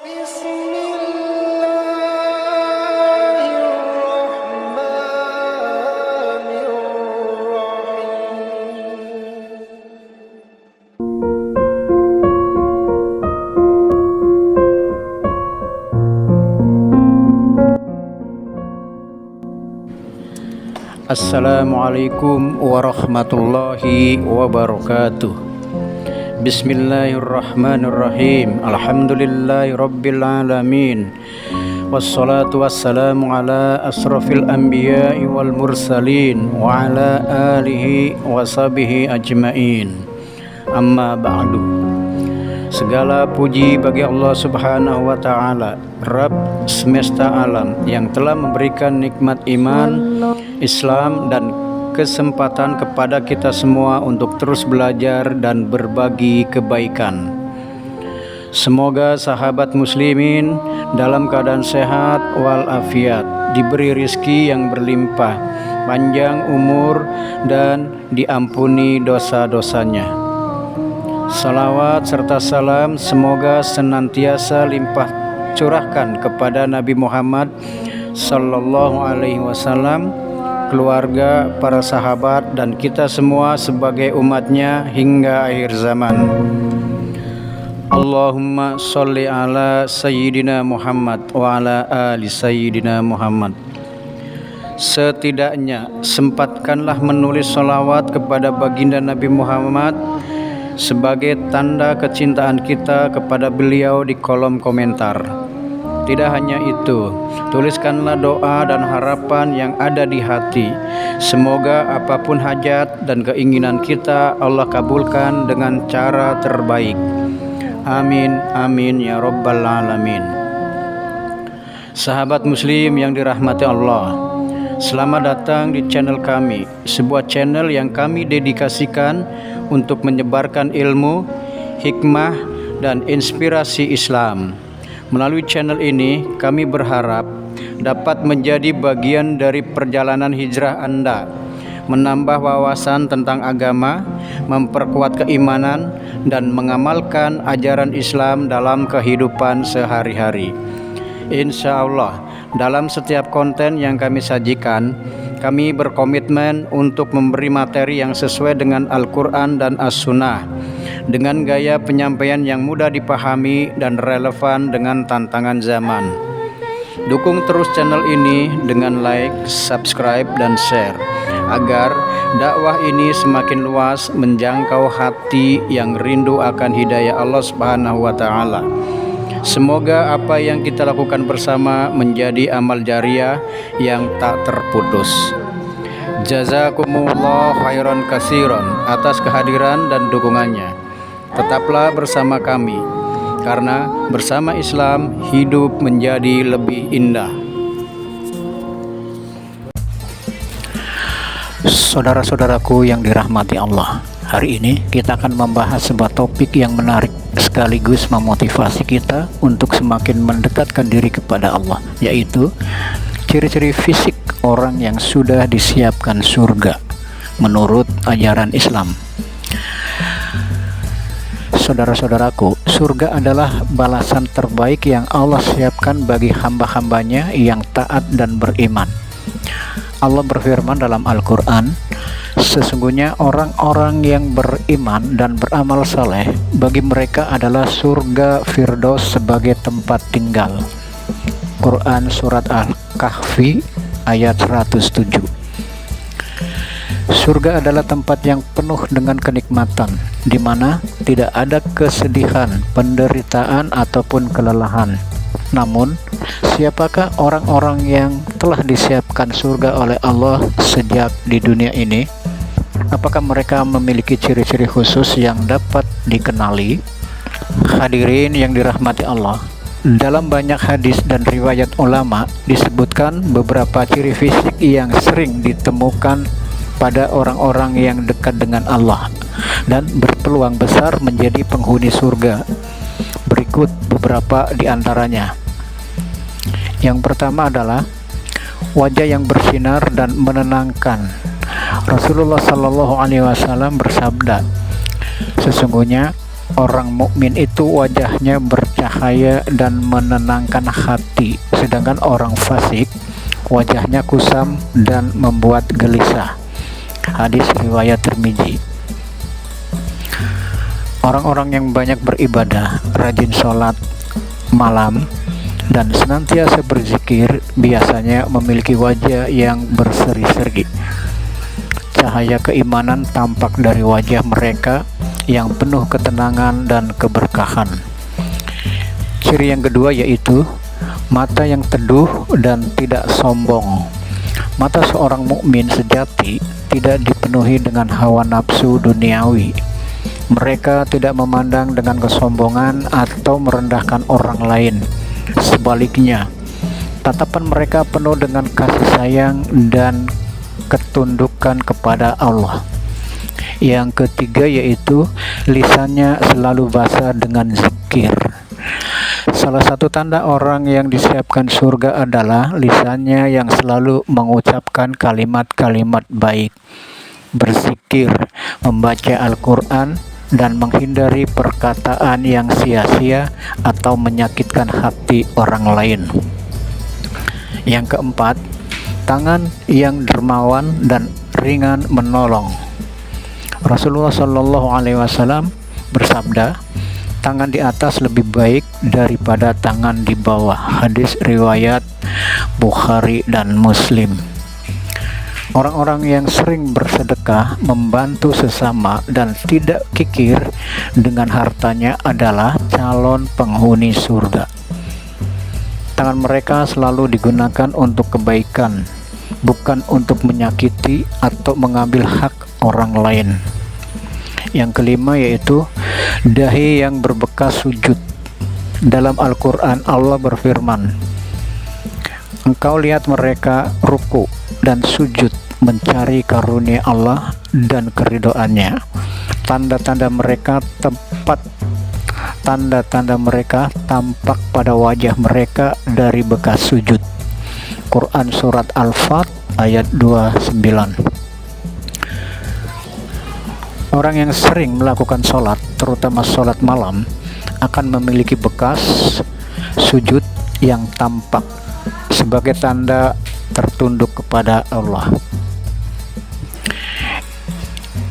Assalamualaikum warahmatullahi wabarakatuh. Bismillahirrahmanirrahim. Alhamdulillahirabbil alamin. Wassalatu wassalamu ala asrafil anbiya'i wal mursalin wa ala alihi wa sahbihi ajmain. Amma ba'du. Segala puji bagi Allah Subhanahu wa taala, Rabb semesta alam, yang telah memberikan nikmat iman, Islam dan kesempatan kepada kita semua untuk terus belajar dan berbagi kebaikan. Semoga sahabat muslimin dalam keadaan sehat walafiat, diberi rizki yang berlimpah, panjang umur dan diampuni dosa-dosanya. Salawat serta salam semoga senantiasa limpah curahkan kepada Nabi Muhammad sallallahu alaihi wasallam, keluarga, para sahabat, dan kita semua sebagai umatnya hingga akhir zaman. Allahumma sholli ala Sayyidina Muhammad wa ala ali Sayyidina Muhammad. Setidaknya sempatkanlah menulis salawat kepada baginda Nabi Muhammad sebagai tanda kecintaan kita kepada beliau di kolom komentar. Tidak hanya itu, tuliskanlah doa dan harapan yang ada di hati. Semoga apapun hajat dan keinginan kita Allah kabulkan dengan cara terbaik. Amin, amin ya rabbal alamin. Sahabat muslim yang dirahmati Allah, selamat datang di channel kami, sebuah channel yang kami dedikasikan untuk menyebarkan ilmu, hikmah, dan inspirasi Islam. Melalui channel ini, kami berharap dapat menjadi bagian dari perjalanan hijrah Anda, menambah wawasan tentang agama, memperkuat keimanan, dan mengamalkan ajaran Islam dalam kehidupan sehari-hari. Insya Allah, dalam setiap konten yang kami sajikan, kami berkomitmen untuk memberi materi yang sesuai dengan Al-Quran dan As-Sunnah, dengan gaya penyampaian yang mudah dipahami dan relevan dengan tantangan zaman. Dukung terus channel ini dengan like, subscribe, dan share, agar dakwah ini semakin luas menjangkau hati yang rindu akan hidayah Allah Subhanahu wa taala. Semoga apa yang kita lakukan bersama menjadi amal jariah yang tak terputus. Jazakumullah khairan katsiran atas kehadiran dan dukungannya. Tetaplah bersama kami, karena bersama Islam hidup menjadi lebih indah. Saudara-saudaraku yang dirahmati Allah, hari ini kita akan membahas sebuah topik yang menarik sekaligus memotivasi kita untuk semakin mendekatkan diri kepada Allah, yaitu ciri-ciri fisik orang yang sudah disiapkan surga menurut ajaran Islam. Saudara-saudaraku, surga adalah balasan terbaik yang Allah siapkan bagi hamba-hambanya yang taat dan beriman. Allah berfirman dalam Al-Quran, sesungguhnya orang-orang yang beriman dan beramal saleh, bagi mereka adalah surga Firdaus sebagai tempat tinggal. Quran Surat Al-Kahfi ayat 107. Surga adalah tempat yang penuh dengan kenikmatan, di mana tidak ada kesedihan, penderitaan, ataupun kelelahan. Namun, siapakah orang-orang yang telah disiapkan surga oleh Allah sejak di dunia ini? Apakah mereka memiliki ciri-ciri khusus yang dapat dikenali? Hadirin yang dirahmati Allah, dalam banyak hadis dan riwayat ulama disebutkan beberapa ciri fisik yang sering ditemukan pada orang-orang yang dekat dengan Allah dan berpeluang besar menjadi penghuni surga. Berikut beberapa di antaranya. Yang pertama adalah wajah yang bersinar dan menenangkan. Rasulullah Shallallahu Alaihi Wasallam bersabda, sesungguhnya orang mukmin itu wajahnya bercahaya dan menenangkan hati, sedangkan orang fasik wajahnya kusam dan membuat gelisah. Hadis riwayat Tirmizi. Orang-orang yang banyak beribadah, rajin sholat malam, dan senantiasa berzikir biasanya memiliki wajah yang berseri-seri. Cahaya keimanan tampak dari wajah mereka yang penuh ketenangan dan keberkahan. Ciri yang kedua yaitu mata yang teduh dan tidak sombong. Mata seorang mukmin sejati tidak dipenuhi dengan hawa nafsu duniawi. Mereka tidak memandang dengan kesombongan atau merendahkan orang lain. Sebaliknya, tatapan mereka penuh dengan kasih sayang dan ketundukan kepada Allah. Yang ketiga yaitu lisannya selalu basah dengan zikir. Salah satu tanda orang yang disiapkan surga adalah lisannya yang selalu mengucapkan kalimat-kalimat baik, berzikir, membaca Al-Quran, dan menghindari perkataan yang sia-sia atau menyakitkan hati orang lain. Yang keempat, tangan yang dermawan dan ringan menolong. Rasulullah Shallallahu Alaihi Wasallam bersabda, tangan di atas lebih baik daripada tangan di bawah. Hadis riwayat Bukhari dan Muslim. Orang-orang yang sering bersedekah, membantu sesama, dan tidak kikir dengan hartanya adalah calon penghuni surga. Tangan mereka selalu digunakan untuk kebaikan, bukan untuk menyakiti atau mengambil hak orang lain. Yang kelima yaitu dahi yang berbekas sujud. Dalam Al-Quran Allah berfirman, engkau lihat mereka ruku dan sujud mencari karunia Allah dan keridoannya. Tanda-tanda mereka tampak pada wajah mereka dari bekas sujud. Quran Surat Al-Fat ayat 29. Orang yang sering melakukan sholat, terutama sholat malam, akan memiliki bekas sujud yang tampak sebagai tanda tertunduk kepada Allah.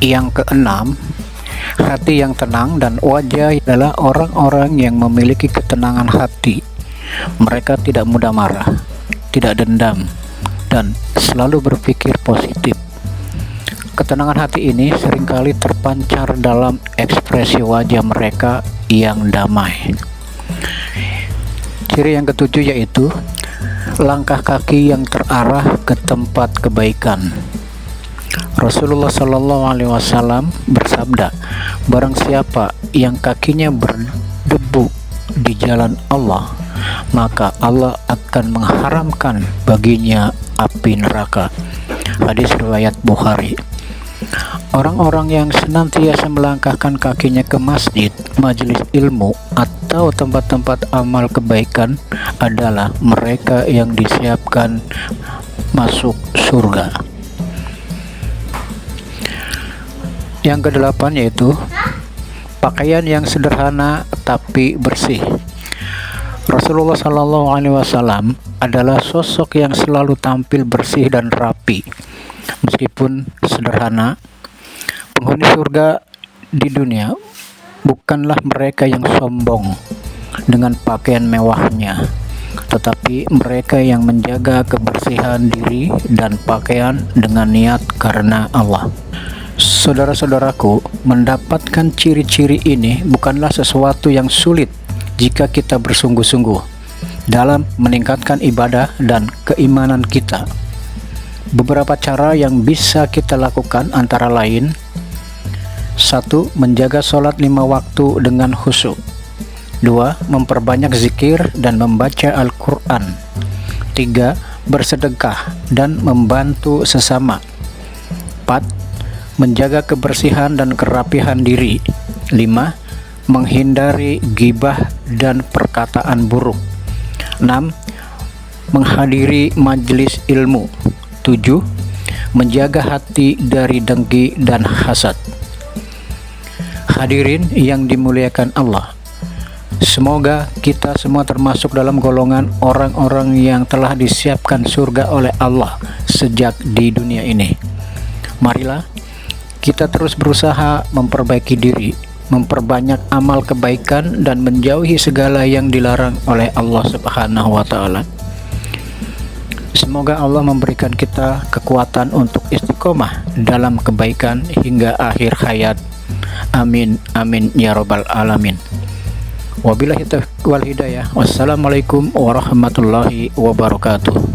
Yang keenam, hati yang tenang dan wajah adalah orang-orang yang memiliki ketenangan hati. Mereka tidak mudah marah, tidak dendam, dan selalu berpikir positif. Ketenangan hati ini seringkali terpancar dalam ekspresi wajah mereka yang damai. Ciri yang ketujuh yaitu langkah kaki yang terarah ke tempat kebaikan. Rasulullah Shallallahu Alaihi Wasallam bersabda, barang siapa yang kakinya berdebu di jalan Allah, maka Allah akan mengharamkan baginya api neraka. Hadis riwayat Bukhari. Orang-orang yang senantiasa melangkahkan kakinya ke masjid, majelis ilmu, atau tempat-tempat amal kebaikan adalah mereka yang disiapkan masuk surga. Yang kedelapan yaitu pakaian yang sederhana tapi bersih. Rasulullah Shallallahu Alaihi Wasallam adalah sosok yang selalu tampil bersih dan rapi. Meskipun sederhana, penghuni surga di dunia bukanlah mereka yang sombong dengan pakaian mewahnya, tetapi mereka yang menjaga kebersihan diri dan pakaian dengan niat karena Allah. Saudara-saudaraku, mendapatkan ciri-ciri ini bukanlah sesuatu yang sulit jika kita bersungguh-sungguh dalam meningkatkan ibadah dan keimanan kita. Beberapa cara yang bisa kita lakukan antara lain: 1. Menjaga sholat 5 waktu dengan khusyuk. 2. Memperbanyak zikir dan membaca Al-Quran. 3. Bersedekah dan membantu sesama. 4. Menjaga kebersihan dan kerapihan diri. 5. Menghindari ghibah dan perkataan buruk. 6. Menghadiri majelis ilmu. 7. Menjaga hati dari dengki dan hasad. Hadirin yang dimuliakan Allah, semoga kita semua termasuk dalam golongan orang-orang yang telah disiapkan surga oleh Allah sejak di dunia ini. Marilah kita terus berusaha memperbaiki diri, memperbanyak amal kebaikan, dan menjauhi segala yang dilarang oleh Allah Subhanahu wa Ta'ala. Semoga Allah memberikan kita kekuatan untuk istiqomah dalam kebaikan hingga akhir hayat. Amin, amin ya robbal alamin. Wabillahi taufiq wal hidayah. Wassalamualaikum warahmatullahi wabarakatuh.